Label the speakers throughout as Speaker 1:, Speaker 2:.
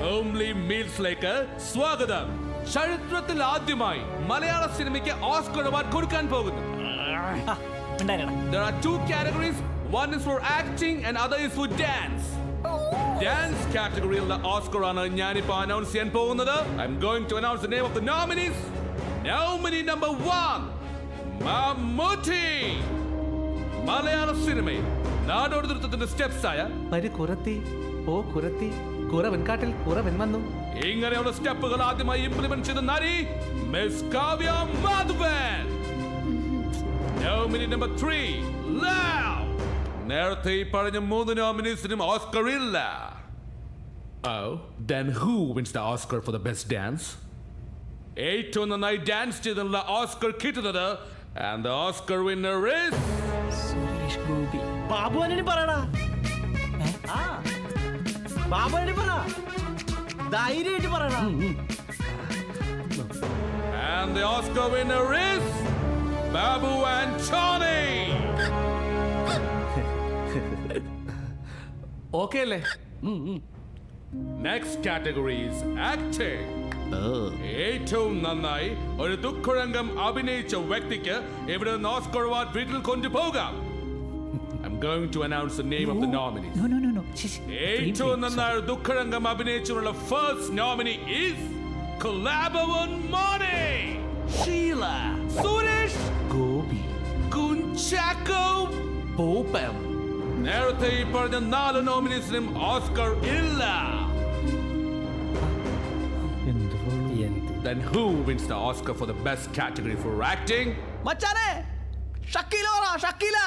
Speaker 1: Homely മീൽസിലേക്ക് സ്വാഗതം. ചരിത്രത്തിൽ ആദ്യമായി മലയാള സിനിമയ്ക്ക് ഓസ്കർ അവാർഡ് കൊടുക്കാൻ പോകുന്നു. There are two categories. One is for acting and other is for dance. Dance categoryയിലുള്ള ഓസ്കർ ആണ് ഞാനിപ്പോൾ അനൗൺസ് ചെയ്യാൻ പോകുന്നത്. I'm going to announce the name of the nominees. Nominee number 1, Mammootty. മലയാള സിനിമയിൽ നാടോടി നൃത്തത്തിന്റെ സ്റ്റെപ്സ് ആയ
Speaker 2: കുറത്തി ഓ കുറത്തി കുറവൻകാട്ടിൽ കുറവൻ വന്നു
Speaker 1: ഇങ്ങനെയുള്ള സ്റ്റെപ്പുകൾ ആദ്യമായി ഇംപ്ലിമെന്റ് ചെയ്ത നടി miss Kavya Madhavan. Nominee number 3, love. നേരത്തെ ഈ പറഞ്ഞ 3 നോമിനീസിനും ഓസ്കർ ഇല്ല. Oh, then who wins the Oscar for the best dance? ഏറ്റവും നന്നായി ഡാൻസ് ചെയ്തുള്ള ഓസ്കർ കിട്ടുന്നത് and the Oscar winner is
Speaker 3: Suresh Gopi. Babu അനനി പറയടാ. ബാബു അനനി പറ. ധൈര്യമായിട്ട് പറയടാ.
Speaker 1: and the Oscar winner is Babu Antony.
Speaker 2: Okay അല്ലേ?
Speaker 1: Next category is acting. ഏറ്റവും നന്നായി ഒരു ദുഃഖരംഗം അഭിനയിച്ച വ്യക്തിക്ക് ഇവിടെ നിന്ന് ഓസ്കർ അവാർഡ് വീട്ടിൽ കൊണ്ടുപോകാം. I'm going to announce the name of the nominees.
Speaker 3: No.
Speaker 1: ഏറ്റവും നന്നായി ദുഃഖരംഗം അഭിനയിച്ചുള്ള first nominee is Kalabavan Mani, Sheila, Suresh
Speaker 2: Gopi
Speaker 1: Kunchako
Speaker 2: പോപ്പം.
Speaker 1: നേരത്തെ ഈ പറഞ്ഞ 4 നോമിനീസിനും ഓസ്കർ ഇല്ല. Then who wins the Oscar for the best category for acting?
Speaker 3: മച്ചാനെ ഷക്കീല പറ. ഷക്കീല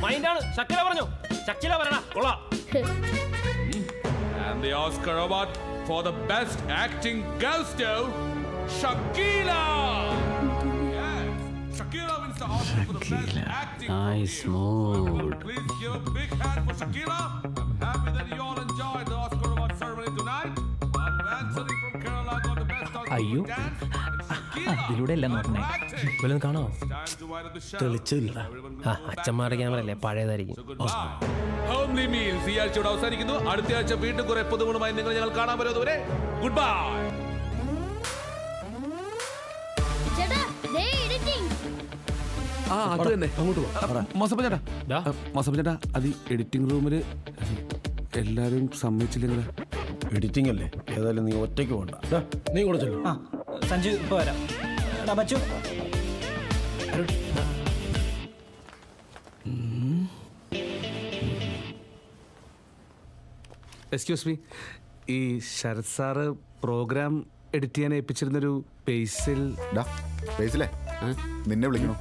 Speaker 3: മൈൻഡാണ്. ഷക്കീല പറഞ്ഞു. ഷക്കീല പറയണ കൊള്ളാം.
Speaker 1: And the Oscar award for the best acting goes to Shakila. Yes, Shakila wins the Oscar for the best acting.
Speaker 4: Nice mood.
Speaker 1: Please give a big hand for Shakila. I'm happy that you all enjoyed the Oscar award ceremony tonight. Anthony from Kerala got the best Oscar for dance.
Speaker 3: ഇതിലൂടെ എല്ലാം നോക്കണേ.
Speaker 4: വല്ലതും കാണോ?
Speaker 1: Time to wind up the show.
Speaker 4: തെളിച്ചില്ല. അച്ഛന്മാരുടെ camera അല്ലേ, പഴയതായിരിക്കും.
Speaker 1: Homely meals ഈ ആഴ്ചയോടെ അവസാനിക്കുന്നു. അടുത്ത ആഴ്ച വീണ്ടും കുറെ പുതുമണമായി നിങ്ങൾ ഞങ്ങൾ കാണാൻ വരുന്നതുവരെ ഗുഡ് ബൈ.
Speaker 2: അത് തന്നെ അങ്ങോട്ട് മൊസപ്പ ചേട്ടാ അത് എഡിറ്റിംഗ് റൂമില് എല്ലാരും സമ്മതിച്ചില്ലെങ്കിൽ
Speaker 5: എഡിറ്റിംഗ് അല്ലേ, ഏതായാലും നീ ഒറ്റയ്ക്ക് പോണ്ട. നീ കൂടെ ചെല്ലു.
Speaker 3: സഞ്ജു ഇപ്പൊ വരാം. ബച്ചു
Speaker 2: എക്സ്ക്യൂസ് മീ, ഈ ശരത് സാറ് പ്രോഗ്രാം എഡിറ്റ് ചെയ്യാൻ ഏൽപ്പിച്ചിരുന്നൊരു
Speaker 6: ബേസിലേ നിന്നെ വിളിക്കണോ?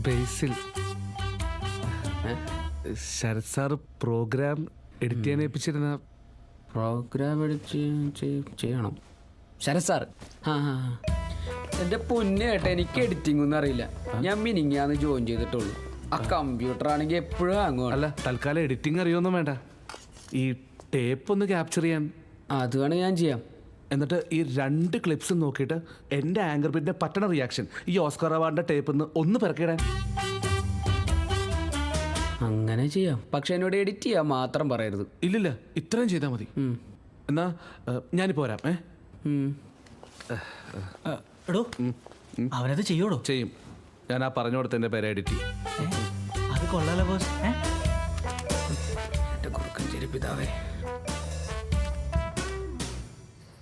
Speaker 2: ബേസിൽ ശരത് സാറ് പ്രോഗ്രാം എഡിറ്റ് ചെയ്യാൻ ഏൽപ്പിച്ചിരുന്ന
Speaker 4: പ്രോഗ്രാം ചെയ്യണം ശരത് സാർ. എൻ്റെ പൊന്നു കേട്ടോ, എനിക്ക് എഡിറ്റിംഗ് ഒന്നും അറിയില്ല. ഞാൻ മിനിങ്ങാന്ന് ജോയിൻ ചെയ്തിട്ടുള്ളൂ. ആ കമ്പ്യൂട്ടർ ആണെങ്കിൽ എപ്പോഴും ആങ്ങുവാണ്.
Speaker 2: അല്ല, തൽക്കാലം എഡിറ്റിംഗ് അറിയൊന്നും വേണ്ട. ഈ ടേപ്പ് ഒന്ന് ക്യാപ്ചർ ചെയ്യാൻ
Speaker 4: അത് വേണം ഞാൻ ചെയ്യാം.
Speaker 2: എന്നിട്ട് ഈ 2 ക്ലിപ്സും നോക്കിയിട്ട് എൻ്റെ ആങ്കർ ബിറ്റിൻ്റെ പറ്റണ റിയാക്ഷൻ ഈ ഓസ്കർ അവാർഡിൻ്റെ ടേപ്പിൽ ഒന്ന് പിറക്കിടാൻ.
Speaker 4: അങ്ങനെ ചെയ്യാം, പക്ഷെ എന്നോട് എഡിറ്റ് ചെയ്യാൻ മാത്രം പറയരുത്.
Speaker 2: ഇല്ലില്ല, ഇത്രയും ചെയ്താൽ മതി. എന്നാ ഞാനിപ്പോൾ വരാം.
Speaker 3: എടോ അവനത് ചെയ്യോടോ?
Speaker 2: ചെയ്യും. ഞാൻ ആ പറഞ്ഞു കൊടുത്തതിൻ്റെ പേര് എഡിറ്റ് ചെയ്യും.
Speaker 3: അത് കൊള്ളാലോ ബോസ്.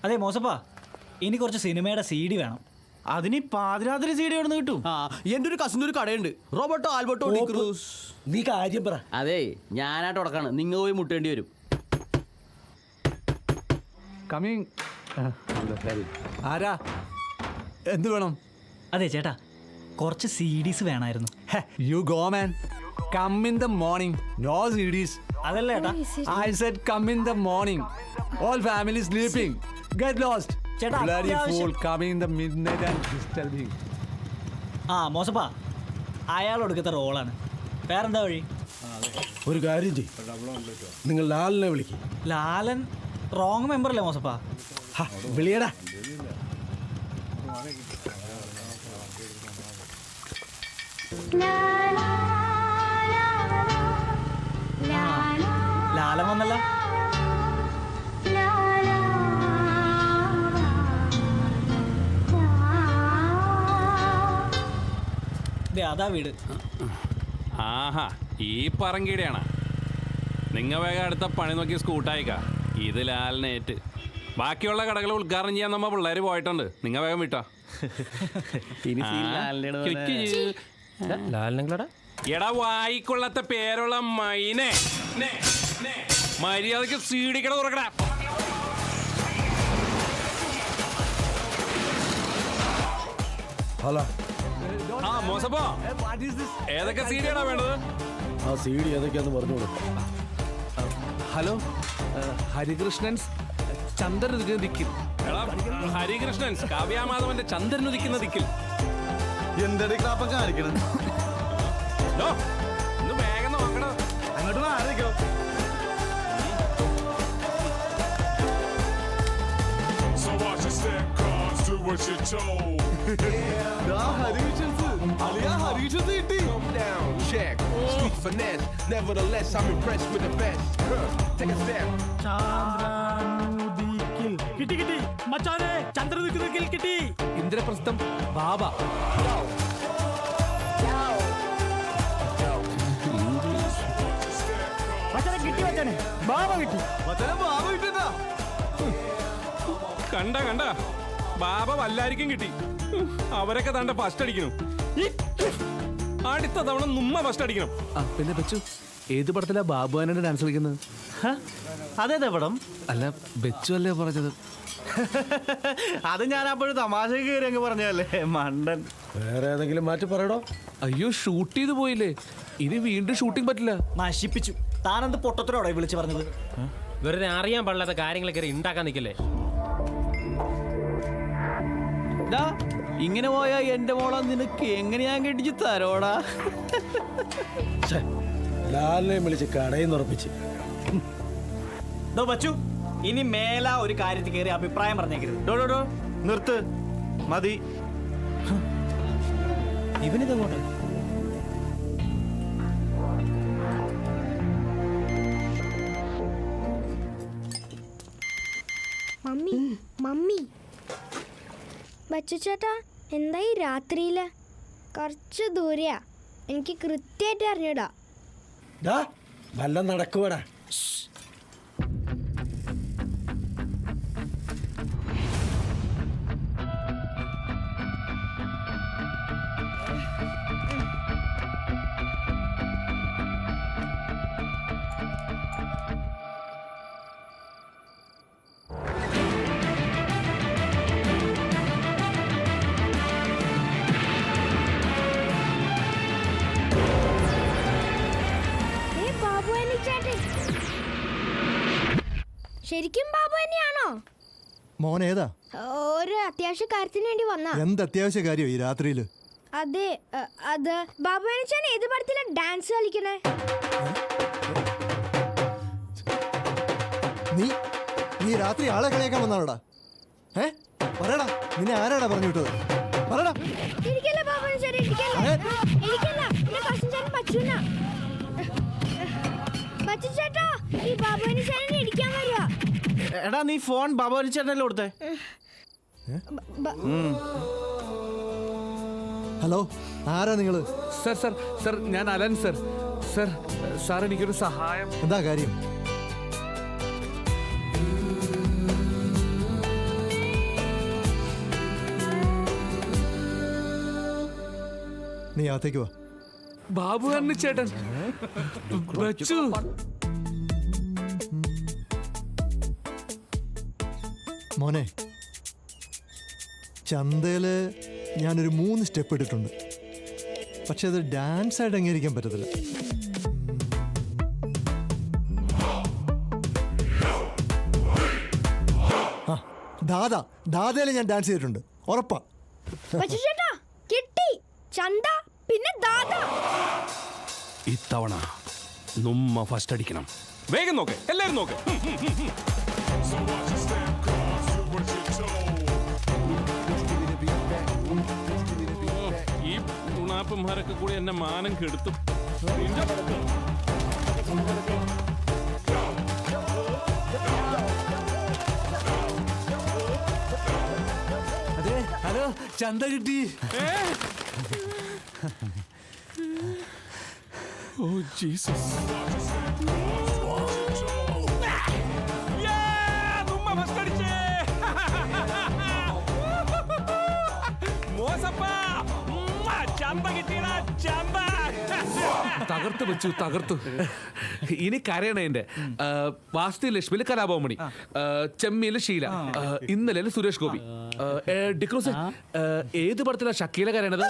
Speaker 3: അതെ മോസപ്പാ, ഇനി കുറച്ച് സിനിമയുടെ CD വേണം.
Speaker 7: അതിന് പാതിരാത്രി CD എവിടെ നിന്ന് കിട്ടും?
Speaker 5: എന്റെ ഒരു കസിന് ഒരു കടയുണ്ട്, റോബർട്ടോ ആൽബർട്ടോ ഡി ക്രൂസ്.
Speaker 7: നീ കാര്യം പറ.
Speaker 4: അതെ, ഞാനായിട്ട് ഉടക്കാണ്, നിങ്ങൾ പോയി മുട്ടേണ്ടി വരും.
Speaker 7: കമ്മിങ്. ആരാ, എന്ത് വേണം?
Speaker 3: അതെ ചേട്ടാ, കുറച്ച് CDs വേണമായിരുന്നു.
Speaker 7: You go man, come in the morning, no CDs.
Speaker 3: അതല്ല ചേട്ടാ,
Speaker 7: I said come in the morning. All family sleeping. Get lost.
Speaker 3: ചേട്ടാ,
Speaker 7: Bloody
Speaker 3: അത്യാവശ്യം.
Speaker 7: fool, coming in the midnight and disturbing.
Speaker 3: മോസപ്പാ, അയാൾ എടുക്കത്ത റോളാണ്. വേറെന്താ വഴി?
Speaker 5: ഒരു കാര്യം ചെയ്യും, നിങ്ങൾ ലാലിനെ വിളിക്കും.
Speaker 3: ലാലൻ റോങ് മെമ്പർ അല്ലേ മോസപ്പാ?
Speaker 5: വിളിയടാ.
Speaker 8: La la la la la
Speaker 3: Lalam വന്നല്ല. അതാ വീട്.
Speaker 6: ആഹാ, ഈ പറങ്കിയുടെയാണ്. നിങ്ങ വേഗം അടുത്ത പണി നോക്കി സ്കൂട്ടായിക്ക. ഇത് ലാലിനേറ്റ്. ബാക്കിയുള്ള കടകൾ ഉദ്ഘാടനം ചെയ്യാൻ നമ്മ പിള്ളേര് പോയിട്ടുണ്ട്. നിങ്ങ വേഗം വിട്ടോ. എടാ വായിക്കൊള്ളത്തെ പേരുള്ള മൈനെ, മര്യാദക്ക് സീഡിക്കട തുറക്കടാ.
Speaker 5: ഹലോ,
Speaker 6: ആ മോശപ്പോ ഏതൊക്കെ സീഡിയാണോ വേണ്ടത്?
Speaker 5: ആ CD ഏതൊക്കെയാന്ന് പറഞ്ഞോളൂ.
Speaker 2: ഹലോ, ഹരികൃഷ്ണൻസ് ചന്ദ്രൻ ദിക്കിൽ.
Speaker 6: എടാ ഹരികൃഷ്ണൻ കാവ്യാമാധവന്റെ ചന്ദ്രൻ ഉദിക്കുന്ന ദിക്കിൽ.
Speaker 7: എന്താണ് ക്ലാപ്പം കാണിക്കണത്?
Speaker 6: ഒന്ന് വേഗം നോക്കണം.
Speaker 7: അങ്ങോട്ട് Marico.
Speaker 8: So watch your step, cause do what you're told.
Speaker 7: ഹരീഷൻസ് കിട്ടി.
Speaker 9: Down, check, sweet finesse. Nevertheless, I'm impressed with the best. Take a step.
Speaker 3: കിട്ടി കിട്ടി മച്ചാനെ, ചന്ദ്രദിക്കിൽ കിട്ടി.
Speaker 2: ഇന്ദ്രപ്രസ്ഥം ബാബ.
Speaker 3: മച്ചാനെ കിട്ടി, മച്ചാനെ ബാബ കിട്ടി.
Speaker 6: കണ്ട കണ്ട ബാബ വല്ലാരിക്കും കിട്ടി. അവരൊക്കെ തന്റെ ഫസ്റ്റ് അടിക്കണം. അടുത്ത തവണ നമ്മ ഫസ്റ്റ് അടിക്കണം.
Speaker 2: ആ പിന്നെ ബച്ചു, ഏത് പടത്തിലാ ബാബുവാനോട് ഡാൻസ് കളിക്കുന്നത്?
Speaker 3: അതേതാ പടം?
Speaker 2: അല്ല, ബച്ചു അല്ലേ പറഞ്ഞത്?
Speaker 3: അത് ഞാൻ അപ്പോഴും തമാശ കയറി അങ്ങ് പറഞ്ഞല്ലേ മണ്ടൻ.
Speaker 5: വേറെ ഏതെങ്കിലും മാറ്റി പറയടോ.
Speaker 2: അയ്യോ, ഷൂട്ട് ചെയ്ത് പോയില്ലേ, ഇനി വീണ്ടും ഷൂട്ടിംഗ് പറ്റില്ല.
Speaker 3: നശിപ്പിച്ചു. താനെന്ത് പൊട്ടത്തിലോടെ വിളിച്ചു പറഞ്ഞത്?
Speaker 10: വെറുതെ അറിയാൻ പാടില്ലാത്ത കാര്യങ്ങളൊക്കെ ഉണ്ടാക്കാൻ നിൽക്കല്ലേ.
Speaker 3: ഇങ്ങനെ പോയാ എന്റെ മോളെ നിനക്ക് എങ്ങനെയാ കെട്ടിച്ച് തരോടാ?
Speaker 5: ലാലിനെ വിളിച്ച് കടയിൽ ഉറപ്പിച്ച്.
Speaker 3: ബച്ചു, ഇനി മേല ഒരു കാര്യത്തിൽ കയറി അഭിപ്രായം പറഞ്ഞേക്കരുത്. ഡോ നിർത്ത്, മതി. ഇവനിതങ്ങോട്ട്
Speaker 11: മമ്മി മമ്മി ബച്ചു ചേട്ടാ, എന്തായി രാത്രിയില്? കുറച്ച് ദൂരെയാ, എനിക്ക് കൃത്യമായിട്ട് അറിഞ്ഞൂടാ.
Speaker 5: വല്ലം നടക്കുവാടാ.
Speaker 11: ശരിക്കും ബാബു തന്നെയാണോ?
Speaker 12: മോൻ ഏതാ?
Speaker 11: ഒരു അത്യാവശ്യ കാര്യത്തിന് വേണ്ടി വന്നാ.
Speaker 12: എന്ത് അത്യാവശ്യ കാര്യം ഈ രാത്രിയില്?
Speaker 11: അതെ, അത് ബാബു അനിച്ചാൻ ഏത് പടത്തിലാ ഡാൻസ് കളിക്കണേ?
Speaker 12: നീ രാത്രി ആളെ കളിയാക്കാൻ വന്നാണോടാ? പറയടാ, നിന്നെ ആരാടാ പറഞ്ഞു വിട്ടത്? പറയടാ.
Speaker 11: എനിക്കല്ല ബാബു അനിച്ചാൻ, എനിക്കല്ല, എന്റെ കസിൻ ചേട്ടൻ ബച്ചുനാ. ബച്ചു ചേട്ടാ, ഈ ബാബു അനിച്ചാനെ ഇടിക്കാൻ വരുവാ.
Speaker 3: എടാ, നീ ഫോൺ ബാബു ചേട്ടനല്ലേ കൊടുത്തേ?
Speaker 12: ഹലോ, ആരാ നിങ്ങള്?
Speaker 2: സർ സർ സർ ഞാൻ അലൻ സർ. സർ സാർ എനിക്കൊരു സഹായം.
Speaker 12: എന്താ കാര്യം? നീ അകത്തേക്ക് വാ.
Speaker 2: ബാബു ചേട്ടൻ, ബച്ചു.
Speaker 12: മോനെ, ചന്തയില് ഞാനൊരു 3 സ്റ്റെപ്പ് ഇട്ടിട്ടുണ്ട്. പക്ഷെ അത് ഡാൻസ് ആയിട്ട് അംഗീകരിക്കാൻ പറ്റത്തില്ല. ദാദയില് ഞാൻ ഡാൻസ് ചെയ്തിട്ടുണ്ട്, ഉറപ്പാ.
Speaker 11: ബച്ചു ചേട്ടാ, കിട്ടി. ചന്ത പിന്നെ ദാദ.
Speaker 6: ഇത്തവണ നമ്മ ഫസ്റ്റ് അടിക്കണം. വേഗം നോക്ക്, എല്ലാരും നോക്ക്.
Speaker 8: So watch your step, cause do what you're told.
Speaker 6: ഈ ഗുണാപ്പന്മാരൊക്കെ കൂടി എന്നെ മാനം കെടുത്തും.
Speaker 7: ചന്ത കിട്ടി.
Speaker 5: Oh Jesus.
Speaker 2: തകർത്തു വെച്ചു, തകർത്തു. ഇനി കരയണേന്റെ വാസ്തു ലക്ഷ്മിയില് കലാഭവമണി, ചെമ്മിയില് ഷീല, ഇന്നലെ സുരേഷ് ഗോപി. ഡിക്രോസ്, ഏത് പടത്തിലാ ഷക്കീല കരയണത്?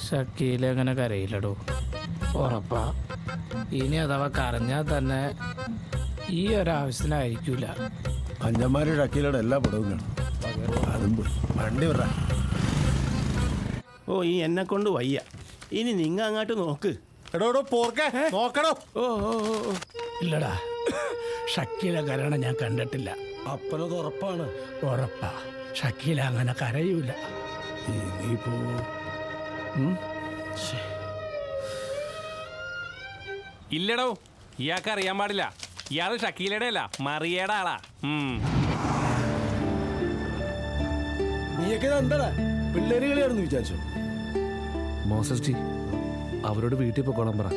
Speaker 3: ഷക്കീല അങ്ങനെ കരയില്ലടോ, ഉറപ്പാ. ഇനി അഥവാ കരഞ്ഞാൽ തന്നെ ഈ ഒരാവശ്യത്തിനായിരിക്കൂല.
Speaker 5: അഞ്ചന്മാര് ഷക്കീലയുടെ എല്ലാ പടവും കാണും. അതും പോയി വണ്ടി വിട.
Speaker 3: ഓ ഈ എന്നെ കൊണ്ട് വയ്യ. ഇനി നിങ്ങ അങ്ങോട്ട് നോക്ക്.
Speaker 5: എടോ പോർക്കെ നോക്കണോ?
Speaker 3: ഇല്ലടാ, ഷക്കീല കരയണ ഞാൻ കണ്ടിട്ടില്ല.
Speaker 5: അപ്പനത് ഉറപ്പാണ്.
Speaker 3: ഉറപ്പാ, ഷക്കീല അങ്ങനെ കരയൂല.
Speaker 5: ഇനിയിപ്പോ
Speaker 6: ഇല്ലടോ, ഇയാൾക്ക് അറിയാൻ പാടില്ല. ഇയാള് ഷക്കീലയുടെ അല്ല, മറിയയുടെ ആളാ.
Speaker 5: നീയൊക്കെ എന്താടാ പിള്ളേര് കളിയാണെന്ന് വിചാരിച്ചോ?
Speaker 2: മോസസ് ജി, അവരോട് വീട്ടിൽ പോക്കോളാൻ പറ.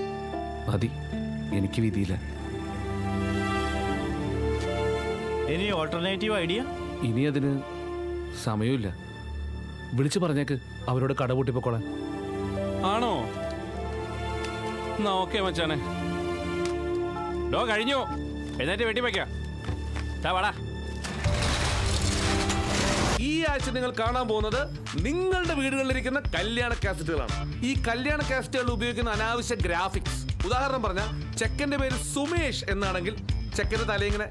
Speaker 2: മതി, എനിക്ക് വിധിയില്ല.
Speaker 3: ഇനി ഓൾട്ടർനേറ്റീവ് ഐഡിയ?
Speaker 2: ഇനി അതിന് സമയമില്ല. വിളിച്ചു പറഞ്ഞേക്ക് അവരോട് കട പൂട്ടി പൊക്കോളാൻ.
Speaker 6: ആണോ? എന്നാ ഓക്കെ മച്ചാനെ. ഡോ കഴിഞ്ഞു, എഴുന്നേറ്റ് വെട്ടി വയ്ക്കാം. വാടാ.
Speaker 2: ഈ ആഴ്ച നിങ്ങൾ കാണാൻ പോകുന്നത് നിങ്ങളുടെ വീടുകളിലിരിക്കുന്ന കല്യാണ കാസറ്റുകളാണ്. ഈ കല്യാണ കാസറ്റുകൾ ഉപയോഗിക്കുന്ന അനാവശ്യ ഗ്രാഫിക്സ്. ഉദാഹരണം പറഞ്ഞാൽ, ചെക്കന്റെ പേര് സുമേഷ് എന്നാണെങ്കിൽ ചെക്കന്റെ തലയിങ്ങനെ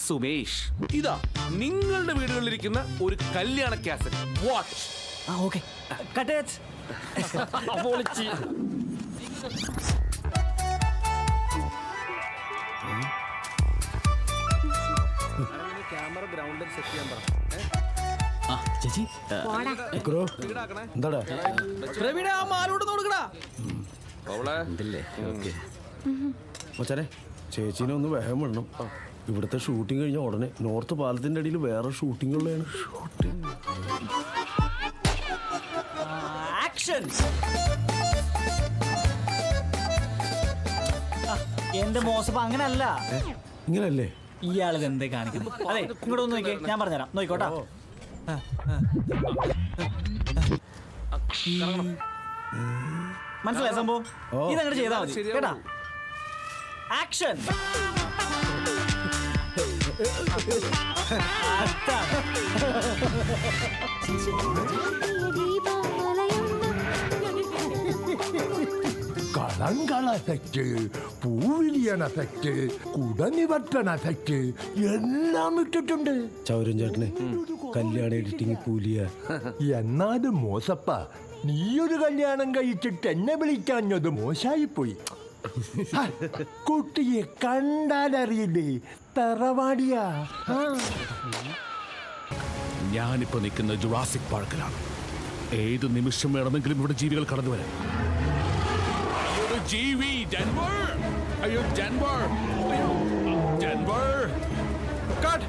Speaker 2: സുമേഷ്. ഇതാ നിങ്ങളുടെ വീടുകളിലിരിക്കുന്ന ഒരു കല്യാണ കാസറ്റ്. വാച്ച്. ക്യാമറ ഗ്രൗണ്ടിൽ സെറ്റ് ചെയ്യാൻ പറ.
Speaker 3: ചേച്ചി
Speaker 5: എന്താടാ മച്ചാനെ, ചേച്ചീനെ ഒന്ന് വേഗം വിടണം. ഇവിടുത്തെ ഷൂട്ടിംഗ് കഴിഞ്ഞ ഉടനെ നോർത്ത് പാലത്തിന്റെ അടിയിൽ വേറെ ഷൂട്ടിംഗ് ഉള്ളതാണ്.
Speaker 3: എന്റെ മോശം അങ്ങനല്ല.
Speaker 5: ഇങ്ങനല്ലേ?
Speaker 3: ഇയാളിത് എന്തേ കാണിക്കുന്നു? അതെ, ഇങ്ങോട്ട് ഒന്ന് നോക്കിയേ, ഞാൻ പറഞ്ഞുതരാം, നോക്കിക്കോട്ടാ. മനസ്സിലായ സംഭവം? ഇതങ്ങനെ ചെയ്താൽ മതി കേട്ടാ. ആക്ഷൻ.
Speaker 5: കളങ്കള എഫക്റ്റ്, പൂവിലിയണ എഫക്റ്റ്, കുടനിവർത്തണ എഫക്റ്റ് എല്ലാം ഇട്ടിട്ടുണ്ട്. ചൗരൻ ചേട്ടനെ കല്യാണ എഡിറ്റിംഗ് കൂലിയ. എന്നാലും മോശപ്പ, നീയൊരു കല്യാണം കഴിച്ചിട്ട് എന്നെ വിളിക്കാഞ്ഞത് മോശായിപ്പോയി. കുട്ടിയെ കണ്ടാലറിയില്ലേ, തറവാടിയാ.
Speaker 2: ഞാനിപ്പോ നിൽക്കുന്ന ജുറാസിക് പാർക്കിലാണ്. ഏത് നിമിഷം വേണമെങ്കിലും ഇവിടെ ജീവികൾ കടന്നു വരാം. ജീവി ഡെൻവർ. അയ്യോ ഡെൻവർ, അയ്യോ ഡെൻവർ. കട്ട്.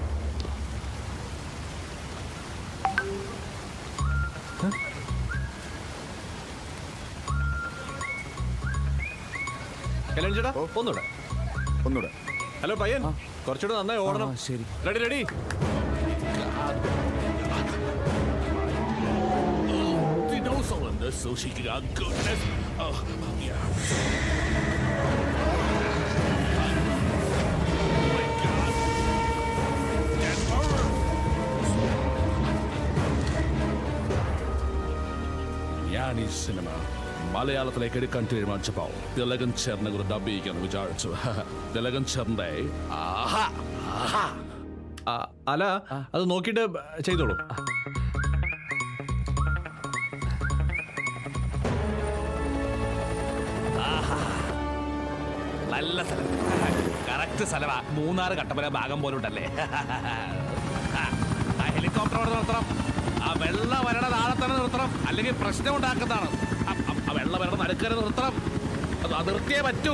Speaker 1: കല്യാൺ ചേട്ടാ, ഒന്നൂടെ. ഹലോ പയ്യൻ, കുറച്ചുകൂടെ നന്നായി ഓടണം.
Speaker 2: ശരി,
Speaker 1: ready.
Speaker 2: So she got goodness. Oh, yeah. Oh my God. ഞാൻ ഈ സിനിമ മലയാളത്തിലേക്ക് എടുക്കാൻ തീരുമാനിച്ചപ്പോൾ തിലകൻ ചേർന്ന് ഒരു ഡബ് ചെയ്യിക്കാന്ന് വിചാരിച്ചു. തിലകൻ ചേർന്നേ
Speaker 1: അല്ല, അത് നോക്കിയിട്ട് ചെയ്തോളൂ.
Speaker 2: നല്ല സ്ഥലം, കറക്റ്റ് സ്ഥലമാ. മൂന്നാറ് കട്ടപ്പന ഭാഗം പോലുണ്ടല്ലേ. ഹെലികോപ്റ്റർ അവിടെ നിർത്തണം. ആ വെള്ള വരണ താഴെ തന്നെ നിർത്തണം, അല്ലെങ്കിൽ പ്രശ്നം ഉണ്ടാക്കുന്നതാണ്. ആ വെള്ള വരണ നടുക്കര നിർത്തണം. അത് നിർത്തിയേ പറ്റൂ.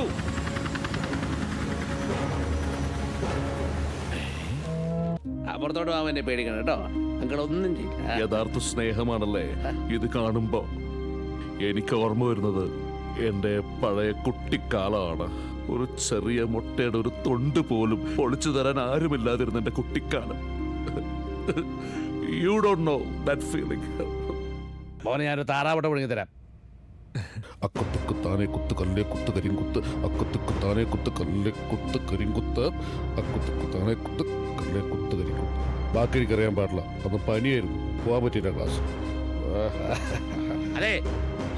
Speaker 2: അപ്പുറത്തോട്ട് പോകാൻ എന്നെ പേടിക്കണം കേട്ടോ. അങ്ങളൊന്നും ചെയ്യില്ല.
Speaker 8: യഥാർത്ഥ സ്നേഹമാണല്ലേ ഇത് കാണുമ്പോ എനിക്ക് ഓർമ്മ വരുന്നത് എൻ്റെ പഴയ കുട്ടിക്കാലമാണ്. ഒരു ചെറിയ മുട്ടയുടെ ഒരു തൊണ്ട് പോലും ഒളിച്ചു തരാൻ ആരുമില്ലാതിരുന്ന എൻ്റെ കുട്ടിക്കാലം. You don't know that feeling.
Speaker 2: മോനെ ഞാനൊരു താറാവട്ട പുഴുങ്ങി തരാം.
Speaker 8: അക്കത്തുക്ക് താനെ കുത്ത് കല്ലേ കുത്ത് കരിങ്കുത്ത്, അക്കത്തുക്ക് താനെ കുത്ത് കല്ലേ കുത്ത് കരിങ്കുത്ത്, അക്കത്തുക്ക് താനെ കുത്ത് കല്ലേ കുത്ത് കരിങ്കുത്ത്. ബാക്കി എനിക്കറിയാൻ പാടില്ല, അന്ന് പനിയായിരുന്നു, പോകാൻ പറ്റിയില്ല ക്ലാസ്.
Speaker 2: അതെ,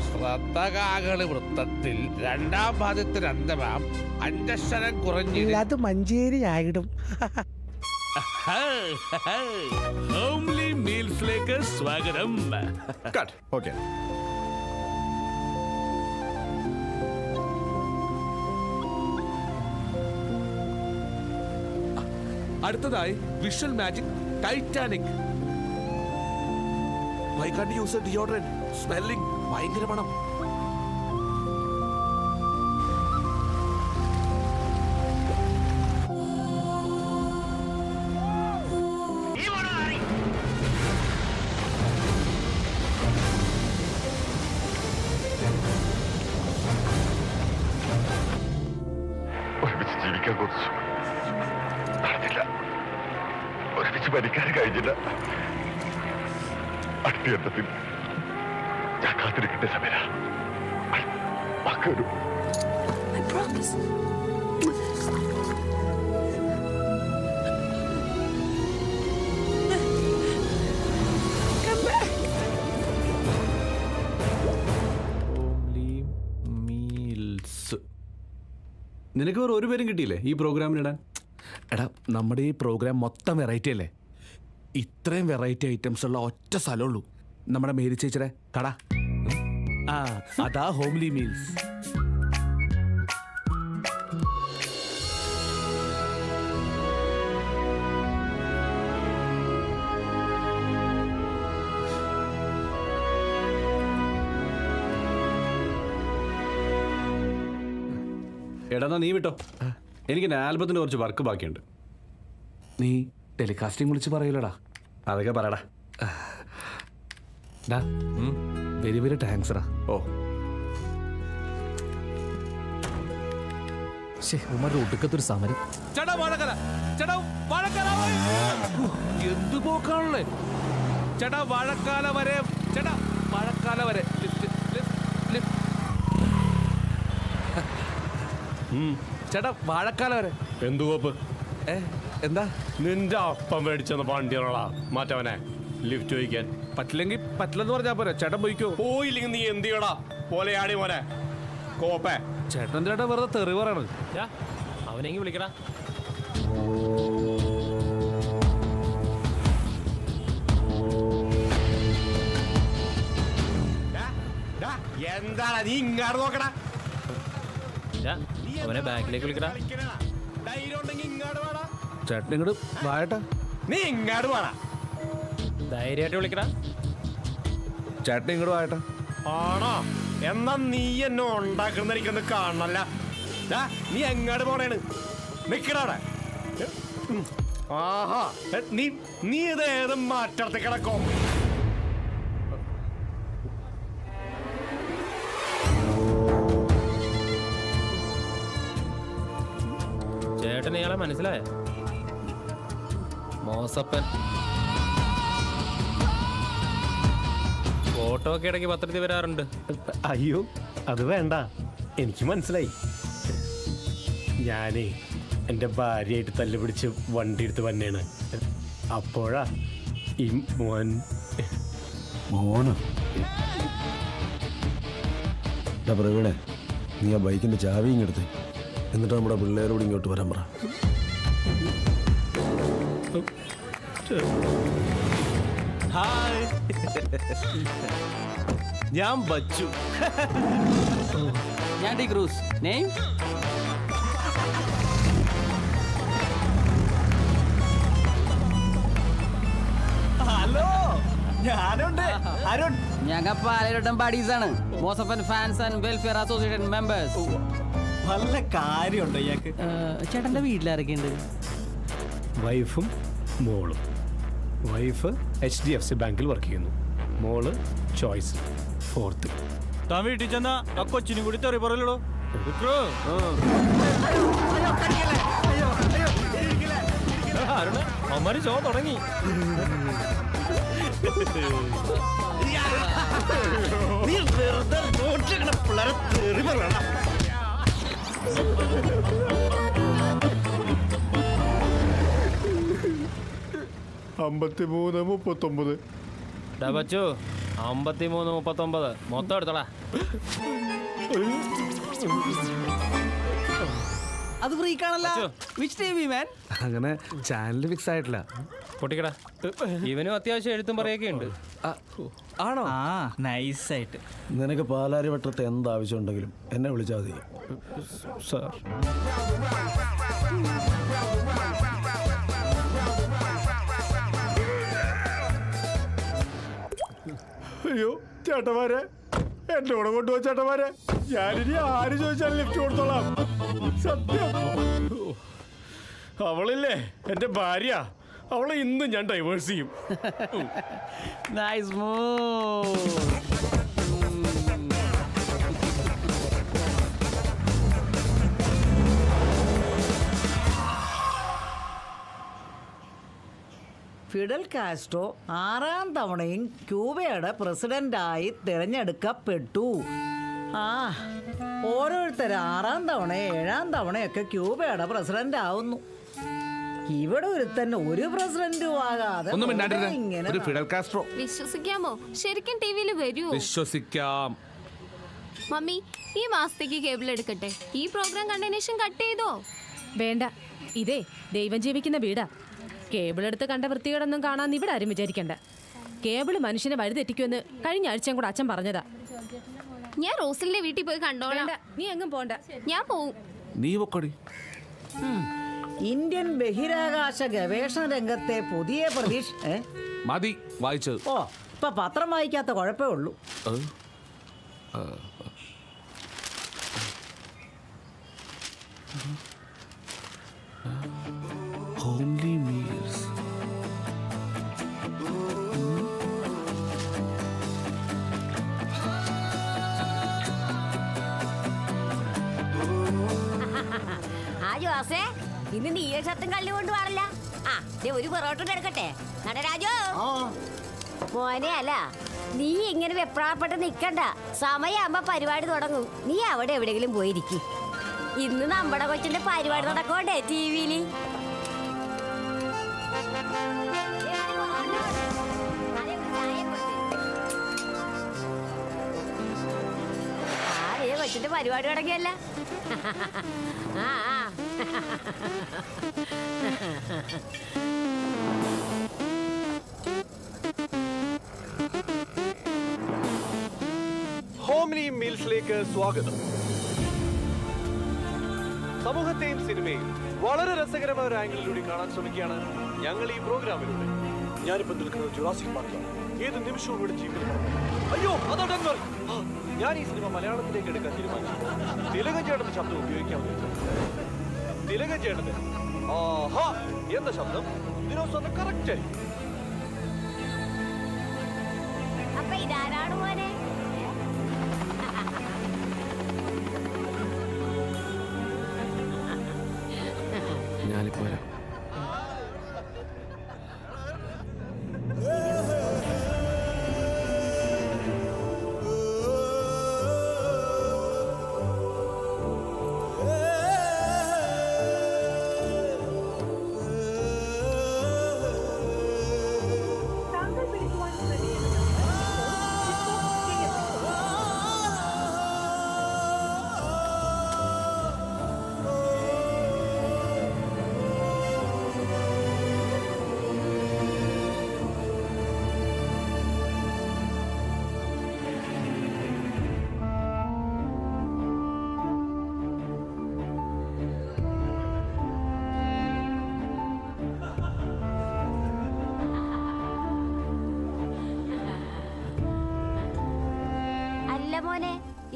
Speaker 2: ശ്രദ്ധകാകളി വൃത്തത്തിൽ രണ്ടാം ഭാഗത്തിൽ അന്തമാം അഞ്ചക്ഷരം കുറഞ്ഞില്ല.
Speaker 5: അത് മഞ്ചേരി ആയിടും.
Speaker 2: ഹോംലി മീൽസിലേക്ക് സ്വാഗതം.
Speaker 5: ഓക്കെ.
Speaker 2: അടുത്തതായി visual magic Titanic. Why can't you use a deodorant? Smelling ഭയങ്കര മണം.
Speaker 8: ഒരുമിച്ച് ജീവിക്കാൻ കൊതിച്ചു, നടന്നില്ല. ഒരുമിച്ച് മരിക്കാൻ കഴിഞ്ഞില്ല. അടുത്ത യന്ത്രത്തിൽ ഞാൻ കാത്തിരിക്കട്ടെ സമര. മക്കൊരു
Speaker 2: നിനക്ക് വേറെ ഒരു പേരും കിട്ടിയില്ലേ ഈ പ്രോഗ്രാമിനിടാൻ? എടാ, നമ്മുടെ ഈ പ്രോഗ്രാം മൊത്തം വെറൈറ്റി അല്ലേ? ഇത്രയും വെറൈറ്റി ഐറ്റംസ് ഉള്ള ഒറ്റ സ്ഥലമുള്ളൂ, നമ്മുടെ മേരി ചേച്ചിയുടെ കട. ആ, അതാ ഹോംലി മീൽസ്.
Speaker 3: എടാ നീ വിട്ടോ, എനിക്ക് എൻ്റെ ആൽബത്തിൻ്റെ കുറച്ച് വർക്ക് ബാക്കിയുണ്ട്.
Speaker 2: നീ ടെലികാസ്റ്റിംഗ് വിളിച്ച് പറയൂലടാ.
Speaker 3: അതൊക്കെ പറയടാ.
Speaker 2: വെരി വെരി താങ്ക്സ് റാ.
Speaker 3: ഓ
Speaker 10: ഒടുക്കത്തൊരു സമരം.
Speaker 2: ചേട്ടാ വാഴക്കല, ചേട്ടാ വാഴക്കല, എന്ത് പോക്കാണല്ലേ ചേട്ടാ. വാഴക്കാല വരെ, ചേട്ടാ വാഴക്കാല വരെ. ചേട്ടാ വാഴക്കാല വരെ.
Speaker 3: എന്തു കോപ്പ്?
Speaker 2: എന്താ
Speaker 3: നിന്റെ അപ്പം മേടിച്ചെന്ന വണ്ടിയാണോടാ മാറ്റവനെ ലിഫ്റ്റ് ചോദിക്കാൻ?
Speaker 2: പറ്റില്ലെങ്കിൽ പറ്റില്ലെന്ന് പറഞ്ഞാ പോരെ. ചേട്ടൻ പോയിക്കോ.
Speaker 3: പോയില്ലെങ്കിൽ നീ എന്ത് ചെയ്യടാ? പോലെയാടി മോനെ കോപ്പേ.
Speaker 2: ചേട്ടൻ ചേട്ടാ വെറുതെ തെറി പറയണത്.
Speaker 10: അവനെങ്കിൽ വിളിക്കടാ.
Speaker 3: എന്താടാ നീ ഇങ്ങാട് നോക്കടാ?
Speaker 10: അവനെ ബാക്കിലേക്ക് വിളിക്കടാ.
Speaker 2: ചേട്ടൻ ഇങ്ങോട്ട് വായട്ടാ.
Speaker 3: നീ ഇങ്ങാട് വാടാ.
Speaker 10: ധൈര്യമായിട്ട് വിളിക്കടാ.
Speaker 2: ചേട്ടൻ ഇങ്ങോട്ട് വായട്ടാ.
Speaker 3: ആണോ? എന്നാ നീ എന്നെ ഉണ്ടാക്കുന്ന എനിക്കൊന്ന് കാണണല്ല. നീ എങ്ങാട് പോണേണ്? നിക്കടാടെ. ആഹാ, നീ ഇത് ഏത് മാറ്റത്തി കിടക്കോ?
Speaker 10: ചേട്ടൻ ഇയാളെ മനസ്സിലായ? മോസപ്പൻ. ഫോട്ടോ ഒക്കെ ഇടയ്ക്ക് പത്രത്തിൽ വരാറുണ്ട്.
Speaker 3: അയ്യോ അത് വേണ്ട, എനിക്ക് മനസ്സിലായി. ഞാനേ എൻ്റെ ഭാര്യയായിട്ട് തല്ലുപിടിച്ച് വണ്ടി എടുത്ത് വന്നെയാണ്. അപ്പോഴാ ഈ
Speaker 5: മോന് പ്രവീണേ, നീ ആ ബൈക്കിൻ്റെ ചാവി ഇങ്ങെടുത്ത്, എന്നിട്ട് നമ്മുടെ പിള്ളേരോട് ഇങ്ങോട്ട് വരാൻ പറ.
Speaker 3: ഹായ്, ഞാൻ ബച്ചു.
Speaker 4: ഞാൻ ഡി ക്രൂസ്. നെയിം
Speaker 3: അരുൺ
Speaker 4: ഞങ്ങൾ പാലയിലോട്ടം ബഡീസാണ് മോസഫൻ fans and welfare association members.
Speaker 3: നല്ല കാര്യമുണ്ടോ ഇയാൾക്ക്?
Speaker 4: ചേട്ടന്റെ വീട്ടിലിറക്കിണ്ട്.
Speaker 3: വൈഫും മോളും. വൈഫ് HDFC ബാങ്കിൽ വർക്ക് ചെയ്യുന്നു, മോള് ചോയ്സ് 4th.
Speaker 10: താൻ വീട്ടിൽ ചെന്നാ ആ കൊച്ചിനും കൂടി തെറി പറയലോ. അമ്മമാര് ഷോ തുടങ്ങി.
Speaker 3: നീ വെറുതെ റോട്ടിലിങ്ങനെ പിള്ളേരെ തെറി പറയണ.
Speaker 10: ബച്ചു 53-39 മൊത്തം എടുത്തോളാ.
Speaker 4: അത് ഫ്രീ കാണല്ല. Which TV man?
Speaker 2: അങ്ങനെ ചാനൽ ഫിക്സ് ആയിട്ടില്ല.
Speaker 10: പൊട്ടിക്കടാ. ഇവനും അത്യാവശ്യം എഴുത്തും പറയൊക്കെ ഉണ്ട്.
Speaker 2: ആണോ?
Speaker 4: ആ നൈസായിട്ട്.
Speaker 5: നിനക്ക് പാലാരി വട്ടത്ത് എന്താവശ്യം ഉണ്ടെങ്കിലും എന്നെ വിളിച്ചാൽ മതി.
Speaker 3: സാർ അയ്യോ ചേട്ടന്മാരെ, എന്റെ കൂടെ കൊണ്ടുപോയി ചേട്ടന്മാരെ. ഞാനിനി ആര് ചോദിച്ചാലും ലിഫ്റ്റ് കൊടുത്തോളാം. സത്യം. അവളില്ലേ എന്റെ ഭാര്യ, അവളെ ഇന്നും ഞാൻ ഡൈവേഴ്സ് ചെയ്യും.
Speaker 4: Nice move.
Speaker 13: ഫിഡൽ കാസ്ട്രോ 6ാം തവണയും ക്യൂബയുടെ പ്രസിഡന്റായി തിരഞ്ഞെടുക്കപ്പെട്ടു. ഓരോരുത്തർ 6ാം തവണയും 7ാം തവണയൊക്കെ ക്യൂബയുടെ പ്രസിഡന്റ് ആവുന്നു. ഇവിടെ ഒരുത്തന്നെ ഒരു പ്രസിഡന്റും ആകാതെ
Speaker 2: ഒന്നും മിണ്ടാണ്ടിരുന്നെ.
Speaker 13: ഇങ്ങനെ
Speaker 2: ഒരു ഫിഡൽ കാസ്ട്രോ.
Speaker 11: വിശ്വസിക്കാമോ? ശരിക്കും ടിവിയിൽ വരൂ?
Speaker 2: വിശ്വസിക്കാം.
Speaker 11: മമ്മി, ഈ മാസത്തേക്ക് കേബിൾ എടുക്കട്ടെ. ഈ പ്രോഗ്രാം കണ്ടതിന് ശേഷം കട്ട് ചെയ്തോ?
Speaker 14: വേണ്ട, ഇതേ ദൈവം ജീവിക്കുന്ന വീടാ. കേബിൾ എടുത്ത് കണ്ട വൃത്തികേടൊന്നും കാണാൻ ഇവിടെ ആരും വിചാരിക്കണ്ട. കേബിള് മനുഷ്യനെ വഴിതെറ്റിക്കുമെന്ന് കഴിഞ്ഞ ആഴ്ചയും കൂടെ അച്ഛൻ പറഞ്ഞതാ.
Speaker 11: ഞാൻ റോസലിന്റെ വീട്ടിൽ പോയി കണ്ടോളാം.
Speaker 14: നീ എങ്ങും പോണ്ട.
Speaker 11: ഞാൻ പോവും.
Speaker 2: നീ പൊക്കടി.
Speaker 13: ഇന്ത്യൻ ബഹിരാകാശ ഗവേഷണ രംഗത്തെ പുതിയ പ്രതീക്ഷ.
Speaker 2: മതി വായിച്ചത്.
Speaker 13: ഓ, ഇപ്പൊ പത്രം വായിക്കാത്ത കുഴപ്പമേ ഉള്ളൂ.
Speaker 2: Homely meals.
Speaker 11: ജോസേ, ഇന്ന് നീ ഷർട്ടും കള്ളി കൊണ്ട് പാടില്ല. ഒരു പൊറോട്ട എടുക്കട്ടെ നടരാജോ. മോനെ അല്ല, നീ ഇങ്ങനെ വെപ്രാളപ്പെട്ട് നിക്കണ്ട. സമയമാകുമ്പോ പരിപാടി തുടങ്ങും. നീ അവിടെ എവിടെയെങ്കിലും പോയിരിക്കും. ഇന്ന് നമ്മുടെ കൊച്ചിന്റെ പരിപാടി നടക്കണ്ടേ ടിവിയില്. കൊച്ചിന്റെ പരിപാടി തുടങ്ങിയല്ല.
Speaker 3: ഹോംലി മീൽസിലേക്ക് സ്വാഗതം. സമൂഹത്തെയും സിനിമയും വളരെ രസകരമായ ഒരു ആംഗിളിലൂടെ കാണാൻ ശ്രമിക്കുകയാണ് ഞങ്ങൾ ഈ പ്രോഗ്രാമിലൂടെ. ഞാനിപ്പോൾ നിൽക്കുന്നത് ജുറാസിക് പാർക്കിലാണ്. ഏത് നിമിഷവും ഇവിടെ ജീവിതം. അയ്യോ അതോടെ ഞാൻ ഈ സിനിമ മലയാളത്തിലേക്ക് എടുക്കാൻ തീരുമാനിച്ചു. തിലകൻ ചേട്ടന്റെ ശബ്ദം ഉപയോഗിക്കാമെന്ന്. തിലകൻ ചേട്ടന് ആഹാ എന്ന ശബ്ദം ഇതിനൊന്നും കറക്റ്റ് ആയിരിക്കും.
Speaker 11: അപ്പൊ ഇതാരാണ് മോനെ?
Speaker 2: ഞാനിപ്പോ വരാം.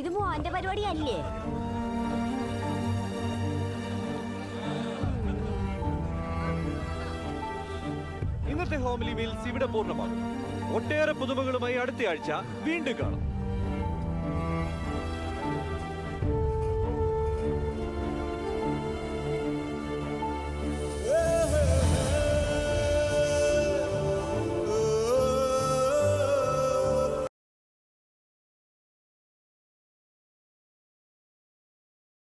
Speaker 11: ഇത് മോന്റെ പരിപാടിയല്ലേ?
Speaker 3: ഇന്നത്തെ ഹോംലി മീൽസ് ഇവിടെ പൂർണ്ണമാകും. ഒട്ടേറെ പുതുമകളുമായി അടുത്ത ആഴ്ച വീണ്ടും കാണാം.